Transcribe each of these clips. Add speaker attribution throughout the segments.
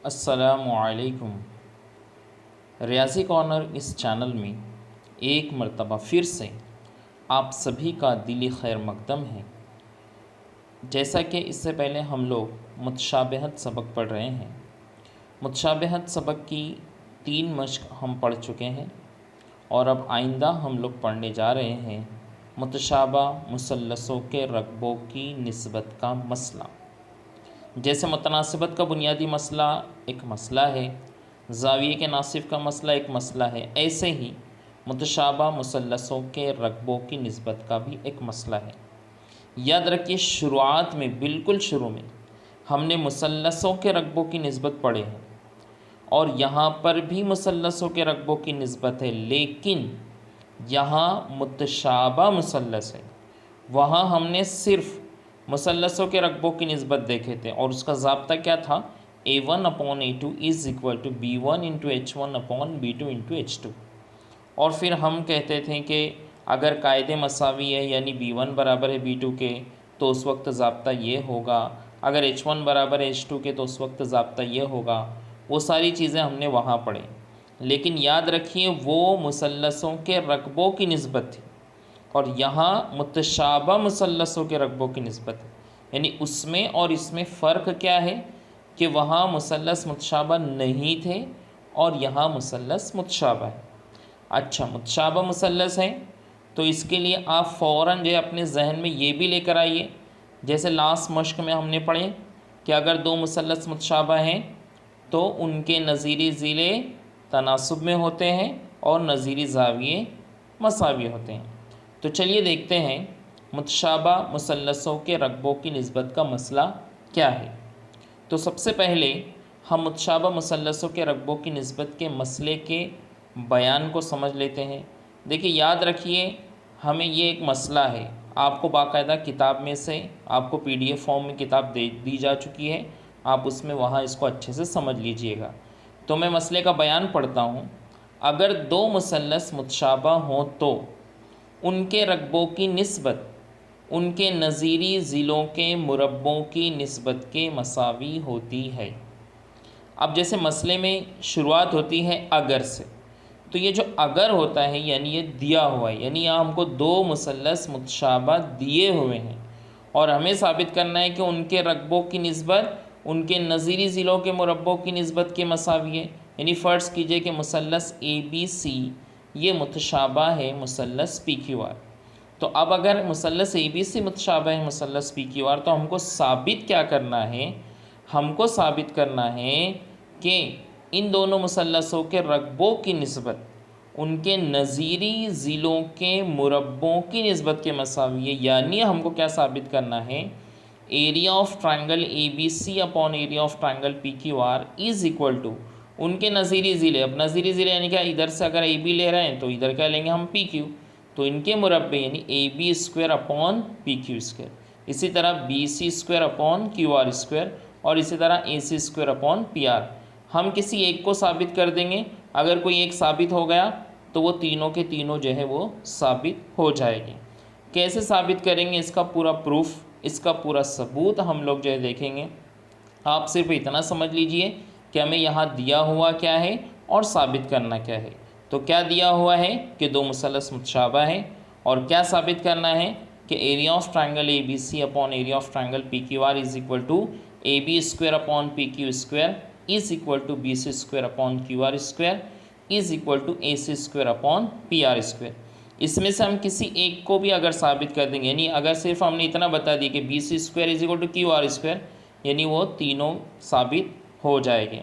Speaker 1: अस्सलामुअलैकुम। रियाज़ी कॉर्नर इस चैनल में एक मर्तबा फिर से आप सभी का दिली खैर मकदम है। जैसा कि इससे पहले हम लोग मुतशाबिहत सबक पढ़ रहे हैं। मुतशाबिहत सबक की 3 मश्क हम पढ़ चुके हैं और अब आइंदा हम लोग पढ़ने जा रहे हैं मुतशाबा मुसल्लसों के रकबों की निस्बत का मसला। जैसे मुतनासिबत का बुनियादी मसला एक मसला है, ज़ाविये के नासिब का मसला एक मसला है, ऐसे ही मुतशाबा मुसल्लसों के रकबों की निस्बत का भी एक मसला है। याद रखिए, शुरुआत में बिल्कुल शुरू में हमने मुसल्लसों के रकबों की निस्बत पढ़े हैं और यहाँ पर भी मुसल्लसों के रकबों की निस्बत है, लेकिन यहाँ मुतशाबा मुसल्लस है। वहाँ हमने सिर्फ़ मुसल्लसों के रकबों की निस्बत देखे थे और उसका ज़ाब्ता क्या था, A1/A2 is equal to B1 into H1/B2 into H2। और फिर हम कहते थे कि अगर कायदे मसावी है यानी B1 बराबर है B2 के तो उस वक्त ज़ाब्ता ये होगा, अगर H1 बराबर है H2 के तो उस वक्त ज़ाब्ता ये होगा। वो सारी चीज़ें हमने वहाँ पढ़े, लेकिन याद रखिए वो मुसल्लसों के रकबों की निस्बत थी और यहाँ मुतशाबा मुसल्लसों के रकबों की निस्बत है। यानी उसमें और इसमें फ़र्क क्या है कि वहाँ मुसल्लस मुतशाबा नहीं थे और यहाँ मुसल्लस मुतशाबा है। अच्छा, मुतशाबा मुसल्लस है तो इसके लिए आप फ़ौरन जो है अपने जहन में ये भी लेकर आइए, जैसे लास्ट मश्क में हमने पढ़े कि अगर 2 मुसल्लस मुतशाबा हैं तो उनके नज़ीरी ज़िले तनासुब में होते हैं और नज़ीरी ज़ाविये मसावी होते हैं। तो चलिए देखते हैं मुतशाबा मुसल्लसों के रकबों की निस्बत का मसला क्या है। तो सबसे पहले हम मुतशाबा मुसल्लसों के रकबों की निस्बत के मसले के बयान को समझ लेते हैं। देखिए, याद रखिए, हमें ये एक मसला है, आपको बाकायदा किताब में से आपको PDF फॉर्म में किताब दी जा चुकी है, आप उसमें वहाँ इसको अच्छे से समझ लीजिएगा। तो मैं मसले का बयान पढ़ता हूँ। अगर 2 मुसल्लस मुतशाबा हों तो उनके रकबों की निस्बत उनके नज़ीरी ज़िलों के मुरब्बों की निस्बत के मसावी होती है। अब जैसे मसले में शुरुआत होती है अगर से, तो ये जो अगर होता है यानी ये दिया हुआ है, यानी यहाँ हमको 2 मुसल्लस मुतशाबा दिए हुए हैं और हमें साबित करना है कि उनके रकबों की निस्बत उनके नज़ीरी ज़िलों के मुरब्बों की निस्बत के मसावी है। यानी फ़र्ज़ कीजिए कि मुसल्लस ABC ये मुतशाबा है मुसल्लस PQR। तो अब अगर मुसल्लस ABC मुतशाबा है मुसल्लस PQR तो हमको साबित क्या करना है, हमको साबित करना है कि इन दोनों मुसल्लसों के रकबों की निस्बत उनके नज़ीरी ज़िलों के मुरब्बों की निस्बत के मसावी है। यानी हमको क्या साबित करना है, area of triangle ABC upon area of triangle PQR is equal to उनके नज़ीरी ज़िले। अब नज़ीरी ज़िले यानी क्या, इधर से अगर AB ले रहे हैं तो इधर क्या लेंगे हम PQ, तो इनके मुरब्बे यानी AB² अपॉन PQ²। इसी तरह BC² अपॉन QR² और इसी तरह AC² अपॉन PR। हम किसी एक को साबित कर देंगे, अगर कोई एक साबित हो गया तो वो तीनों के तीनों जो है वो साबित हो जाएगी। कैसे साबित करेंगे, इसका पूरा प्रूफ, इसका पूरा सबूत हम लोग जो है देखेंगे। आप सिर्फ इतना समझ लीजिए कि हमें यहाँ दिया हुआ क्या है और साबित करना क्या है। तो क्या दिया हुआ है कि 2 मुसल्लस मुतशाबा है और क्या साबित करना है कि area of triangle ABC upon area of triangle PQR is equal to AB² upon PQ² is equal to BC² upon QR² is equal to AC² upon PR²। इसमें से हम किसी एक को भी अगर साबित कर देंगे, यानी अगर सिर्फ हमने इतना बता दिया कि BC² is equal to QR², यानी वो तीनों साबित हो जाएंगे।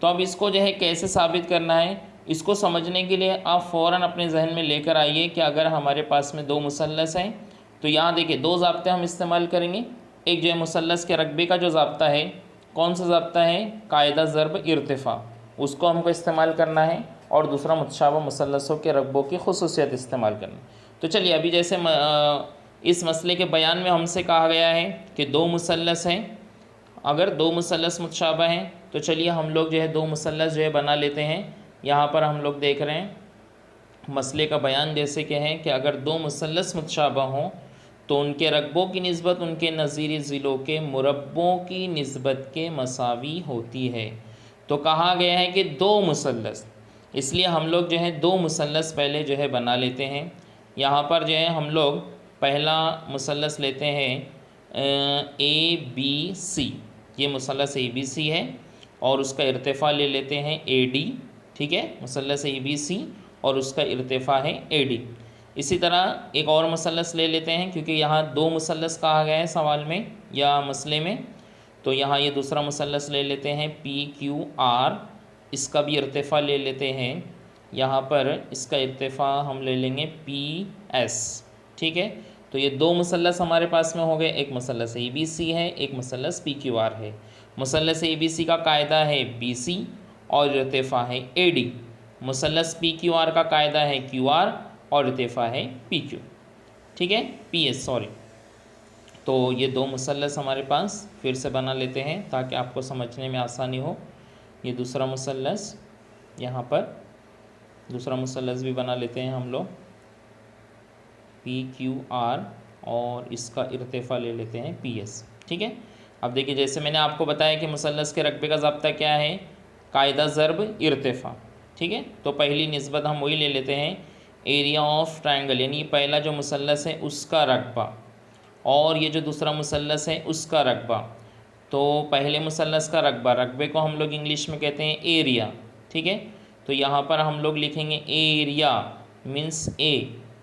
Speaker 1: तो अब इसको जो है कैसे साबित करना है, इसको समझने के लिए आप फ़ौरन अपने जहन में लेकर आइए कि अगर हमारे पास में 2 मुसल्लस हैं तो यहाँ देखिए 2 ज़ाब्ते हम इस्तेमाल करेंगे। एक जो है मुसल्लस के रकबे का जो ज़ाब्ता है, कौन सा ज़ाब्ता है, कायदा ज़र्ब इर्तिफ़ा, उसको हमको इस्तेमाल करना है और दूसरा मुतशाबा मुसल्लसों के रकबों की खुसूसियत इस्तेमाल करना। तो चलिए, अभी जैसे इस मसले के बयान में हमसे कहा गया है कि 2 मुसल्लस हैं, अगर 2 मुसल्लस मुतशाबा हैं तो चलिए हम लोग जो है 2 मुसल्लस जो है बना लेते हैं। यहाँ पर हम लोग देख रहे हैं मसले का बयान जैसे कि है कि अगर 2 मुसल्लस मुतशाबा हों तो उनके रकबों की निस्बत उनके नज़ीरी ज़िलों के मुरब्बों की निस्बत के मसावी होती है। तो कहा गया है कि दो मुसल्लस, इसलिए हम लोग जो है दो मुसल्लस पहले जो है बना लेते हैं। यहाँ पर जो है हम लोग पहला मुसल्लस लेते हैं ए बी सी, ये मुसल्लस ए बी सी है और उसका इर्तिफ़ा ले लेते हैं ए डी। ठीक है, मुसल्लस ए बी सी और उसका इर्तिफ़ा है ए डी। इसी तरह एक और मुसल्लस ले लेते हैं, क्योंकि यहाँ दो मुसल्लस कहा गया है सवाल में या मसले में, तो यहाँ ये दूसरा मुसल्लस ले लेते हैं पी क्यू आर, इसका भी इर्तिफ़ा ले लेते हैं। यहाँ पर इसका इर्तिफ़ा हम ले लेंगे पी एस। ठीक है, तो ये दो मुसल्लस हमारे पास में हो गए, एक मुसल्लस ए बी सी है, एक मुसल्लस पी क्यू आर है। मुसल्लस ए बी सी का कायदा है बी सी और इर्तिफ़ा है ए डी। मुसल्लस पी क्यू आर का कायदा है क्यू आर और इर्तिफ़ा है पी क्यू। ठीक है, पी एस सॉरी। तो ये दो मुसल्लस हमारे पास फिर से बना लेते हैं ताकि आपको समझने में आसानी हो। ये दूसरा मुसल्लस, यहाँ पर दूसरा मुसल्लस भी बना लेते हैं हम लोग पी क्यू आर और इसका इर्तिफ़ा ले लेते हैं पी एस। ठीक है, अब देखिए जैसे मैंने आपको बताया कि मुसल्लस के रकबे का ज़ाब्ता क्या है, कायदा ज़र्ब इर्तिफ़ा। ठीक है, तो पहली निस्बत हम वही ले लेते हैं एरिया ऑफ ट्रायंगल, यानी पहला जो मुसल्लस है उसका रकबा और ये जो दूसरा मुसल्लस है उसका रकबा। तो पहले मुसल्लस का रकबा, रकबे को हम लोग इंग्लिश में कहते हैं एरिया। ठीक है, तो यहाँ पर हम लोग लिखेंगे एरिया मीन्स ए,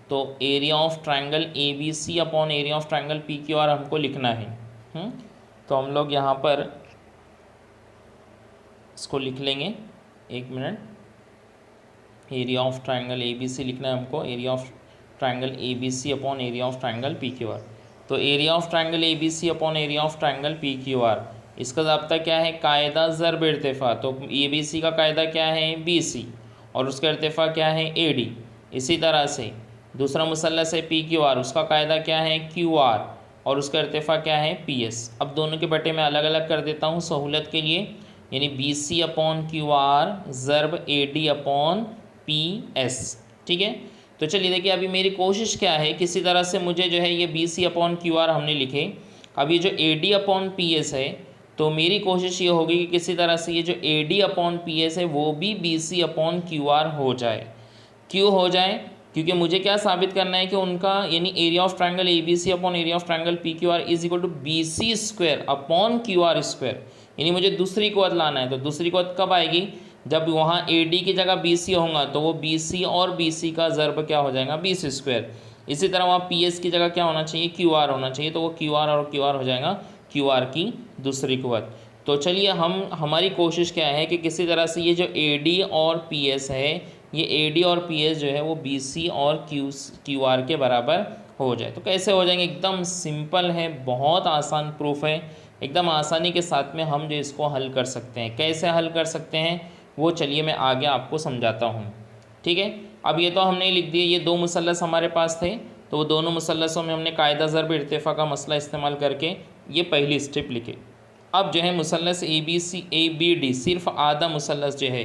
Speaker 1: तो area of triangle A B C upon area of triangle P Q R हमको लिखना है। तो हम लोग यहाँ पर इसको लिख लेंगे, एक minute, area of triangle A B C लिखना है हमको, area of triangle A B C upon area of triangle P Q R. तो area of triangle A B C upon area of triangle P Q R, इसका ज़ाब्ता क्या है, कायदा ज़र्ब इर्तिफ़ा। तो ए बी सी का कायदा क्या है बी सी और उसका इर्तिफ़ा क्या है ए डी। इसी तरह से दूसरा मुसल्लस है पी क्यू आर, उसका कायदा क्या है क्यू आर और उसका इर्तिफ़ा क्या है पी एस। अब दोनों के बटे मैं अलग अलग कर देता हूँ सहूलत के लिए, यानी B C upon Q R ज़र्ब A D upon P S. ठीक है, तो चलिए देखिए अभी मेरी कोशिश क्या है, किसी तरह से मुझे जो है ये B C upon Q R हमने लिखे, अब ये जो A D upon P S है, तो मेरी कोशिश ये होगी कि किसी तरह से ये जो A D upon P S है वो भी B C upon Q R हो जाए। क्यों हो जाए, क्योंकि मुझे क्या साबित करना है कि उनका यानी area of triangle A B C upon area of triangle P Q R is equal to B C square upon Q R square, यानी मुझे दूसरी कुव्वत लाना है। तो दूसरी कुव्वत कब आएगी, जब वहाँ ए डी की जगह बी सी होगा तो वो बी सी और बी सी का ज़र्ब क्या हो जाएगा बी सी स्क्वायर। इसी तरह वहाँ पी एस की जगह क्या होना चाहिए क्यू आर होना चाहिए, तो वो क्यू आर और क्यू आर हो जाएगा क्यू आर की दूसरी कुव्वत। तो चलिए हमारी कोशिश क्या है कि किसी तरह से ये जो ए डी और पी एस है, ये ए डी और पी एस जो है वो बी सी और क्यू आर के बराबर हो जाए। तो कैसे हो जाएंगे, एकदम सिंपल है, बहुत आसान प्रूफ है, एकदम आसानी के साथ में हम जो इसको हल कर सकते हैं। कैसे हल कर सकते हैं वो चलिए मैं आगे आपको समझाता हूँ। ठीक है, अब ये तो हमने लिख दिए, ये दो मुसल्लस हमारे पास थे, तो वो दोनों मुसल्लसों में हमने कायदा ज़र्ब इर्तिफ़ा का मसला इस्तेमाल करके ये पहली स्टेप लिखे। अब जो है मुसल्लस A B C A B D, सिर्फ आधा मुसल्लस जो है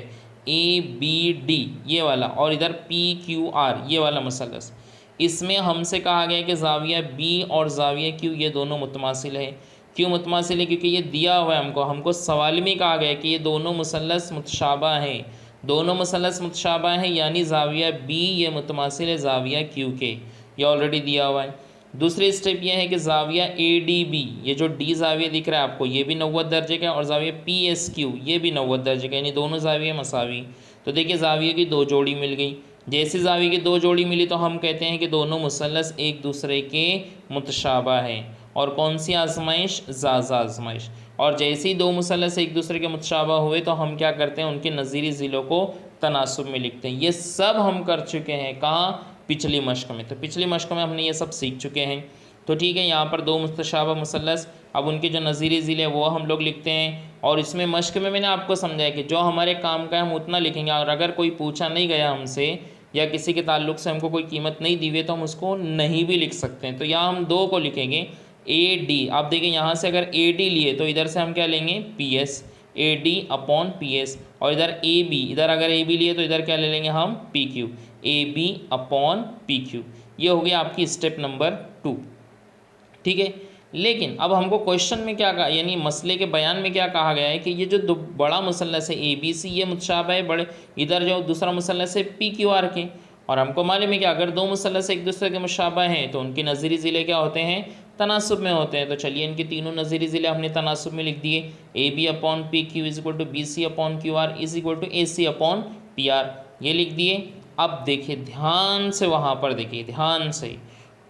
Speaker 1: ए बी डी ये वाला और इधर पी क्यू आर ये वाला मुसल्लस, इसमें हमसे कहा गया है कि ज़ाविया बी और ज़ाविया क्यू ये दोनों मुतमासिल है। क्यों मुतमासिल है, क्योंकि ये दिया हुआ है हमको सवाल में कहा गया है कि ये दोनों मुसल्लस मुतशाबा हैं, दोनों मुसल्लस मुतशाबा हैं, यानी ज़ाविया बी ये मुतमासिल है ज़ाविया क्यू के, ये ऑलरेडी दिया हुआ है। दूसरी स्टेप ये है कि ज़ाविया ए डी बी, ये जो डी ज़ाविया दिख रहा है आपको ये भी 90 दर्जे का है और ज़ाविया पी एस क्यू ये भी 90 दर्जे का, यानी दोनों ज़ाविया मसावी। तो देखिए ज़ाविया की दो जोड़ी मिल गई, जैसे ज़ाविया की दो जोड़ी मिली तो हम कहते हैं कि दोनों मुसल्लस एक दूसरे के मुतशाबा हैं। और कौन सी आजमाइश, ज़ाज़ा आजमाइश। और जैसे ही दो मुसल्लस एक दूसरे के मुतशाबा हुए तो हम क्या करते हैं, उनके नज़ीरी ज़िलों को तनासुब में लिखते हैं। ये सब हम कर चुके हैं कहाँ, पिछली मश्क में। तो पिछली मश्क में हमने ये सब सीख चुके हैं। तो ठीक है, यहाँ पर दो मुतशाबा मुसल्लस, अब उनके जो नज़ीरी ज़िले वो हम लोग लिखते हैं। और इसमें मश्क में मैंने आपको समझाया कि जो हमारे काम का है हम उतना लिखेंगे, और अगर कोई पूछा नहीं गया हमसे या किसी के ताल्लुक़ से हमको कोई कीमत नहीं दी हुई तो हम उसको नहीं भी लिख सकते हैं। तो यहाँ हम दो को लिखेंगे ए डी। आप देखिए यहाँ से अगर ए डी लिए तो इधर से हम क्या लेंगे पी एस, ए डी अपॉन पी एस, और इधर ए बी, इधर अगर ए बी लिए तो इधर क्या ले लेंगे हम P Q, A B upon P Q. ये हो गया आपकी स्टेप नंबर 2। ठीक है, लेकिन अब हमको क्वेश्चन में क्या कहा, यानी मसले के बयान में क्या कहा गया है कि ये जो दो बड़ा मुसल्लस है ABC, ये मुतशाबह है बड़े, इधर जो दूसरा मुसल्लस है PQR के, और हमको मालूम है कि अगर दो मुसल्लस एक दूसरे के मुशाबह हैं तो उनके नज़ीरी ज़िले क्या होते हैं, तनासुब में होते हैं। तो चलिए इनके तीनों नज़ीरी ज़िले हमने तनासुब में लिख दिए, AB upon PQ is equal to BC upon QR is equal to AC upon PR, ये लिख दिए। अब देखिए ध्यान से, वहाँ पर देखिए ध्यान से,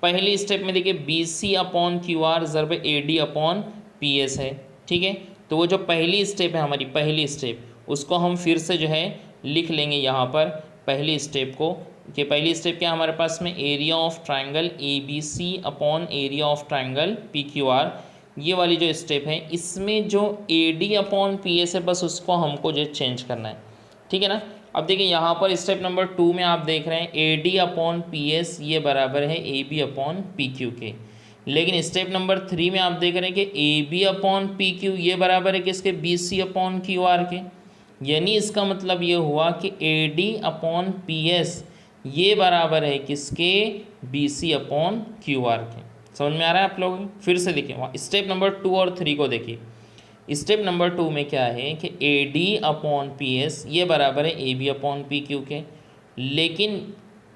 Speaker 1: पहली स्टेप में देखिए BC upon QR ज़रब AD upon PS है, ठीक है। तो वो जो पहली स्टेप है हमारी, पहली स्टेप, उसको हम फिर से जो है लिख लेंगे यहाँ पर पहली स्टेप को, कि पहली स्टेप क्या हमारे पास में, area of triangle ABC upon area of triangle PQR, ये वाली जो स्टेप है इसमें जो AD अपॉन PS है बस उसको हमको जो चेंज करना है, ठीक है ना। अब देखिए यहाँ पर स्टेप नंबर 2 में आप देख रहे हैं AD अपॉन PS ये बराबर है AB अपॉन PQ के, लेकिन स्टेप नंबर 3 में आप देख रहे हैं कि AB अपॉन PQ ये बराबर है किसके, BC अपॉन QR के, यानी इसका मतलब ये हुआ कि AD अपॉन PS ये बराबर है किसके, BC अपॉन QR के। समझ में आ रहा है आप लोग? फिर से देखिए वहाँ स्टेप नंबर 2 और 3 को देखिए। स्टेप नंबर 2 में क्या है कि AD अपॉन PS ये बराबर है AB अपॉन PQ के, लेकिन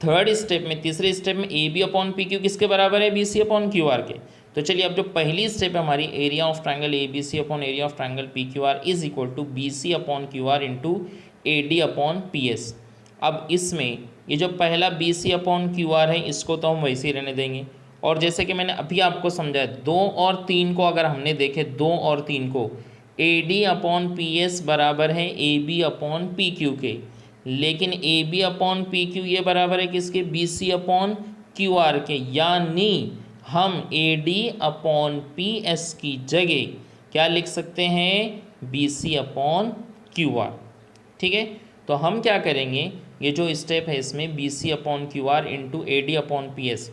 Speaker 1: थर्ड स्टेप में, तीसरे स्टेप में AB अपॉन PQ किसके बराबर है, BC अपॉन QR के। तो चलिए अब जो पहली स्टेप है हमारी, area of triangle ABC upon area of triangle PQR is equal to BC upon QR into AD upon PS। अब इसमें ये जो पहला BC अपॉन QR है इसको तो हम वैसे ही रहने देंगे, और जैसे कि मैंने अभी आपको समझाया 2 और 3 को अगर हमने देखे, 2 और 3 को, AD अपॉन PS बराबर है AB अपॉन PQ के, लेकिन AB अपॉन PQ ये बराबर है किसके, BC अपॉन QR के, यानी हम AD अपॉन PS की जगह क्या लिख सकते हैं, BC अपॉन QR, ठीक है। तो हम क्या करेंगे, ये जो स्टेप है इसमें BC upon QR into AD upon PS,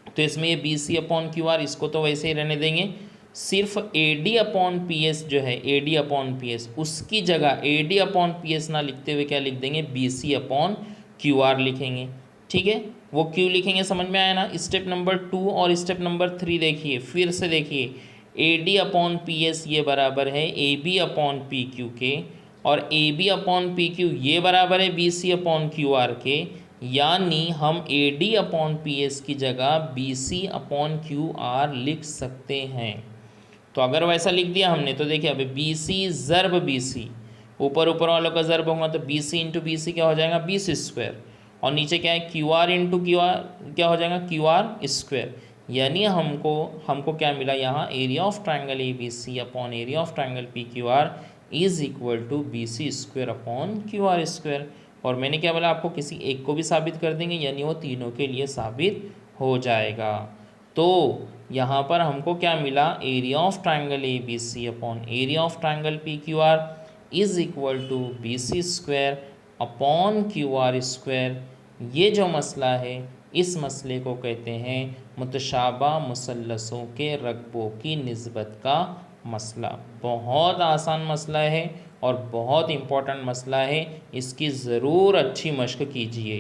Speaker 1: तो इसमें ये BC अपॉन QR इसको तो वैसे ही रहने देंगे, सिर्फ AD अपॉन PS जो है, AD अपॉन PS उसकी जगह AD अपॉन PS ना लिखते हुए क्या लिख देंगे, BC अपॉन QR लिखेंगे, ठीक है। वो क्यों लिखेंगे समझ में आया ना। स्टेप नंबर 2 और स्टेप नंबर 3 देखिए, फिर से देखिए, AD अपॉन PS ये बराबर है AB अपॉन PQ के, और AB अपॉन PQ ये बराबर है BC अपॉन QR के, यानी हम AD अपॉन PS की जगह BC अपॉन QR लिख सकते हैं। तो अगर वैसा लिख दिया हमने तो देखिए अब BC ज़र्ब BC, ऊपर वालों का ज़र्ब होगा तो BC इंटू BC क्या हो जाएगा, BC स्क्वायर, और नीचे क्या है QR इंटू QR क्या हो जाएगा, QR स्क्वायर, यानी हमको क्या मिला यहाँ, area of triangle ABC upon area of triangle PQR is equal to BC square upon QR square. और मैंने क्या बोला आपको, किसी एक को भी साबित कर देंगे यानी वो तीनों के लिए साबित हो जाएगा। तो यहाँ पर हमको क्या मिला, area of triangle ABC upon area of triangle PQR is equal to BC square upon QR square. ये जो मसला है इस मसले को कहते हैं मुतशाबा मुसल्लसों के रकबों की निस्बत का मसला। बहुत आसान मसला है और बहुत इम्पोर्टेंट मसला है, इसकी ज़रूर अच्छी मश्क कीजिए।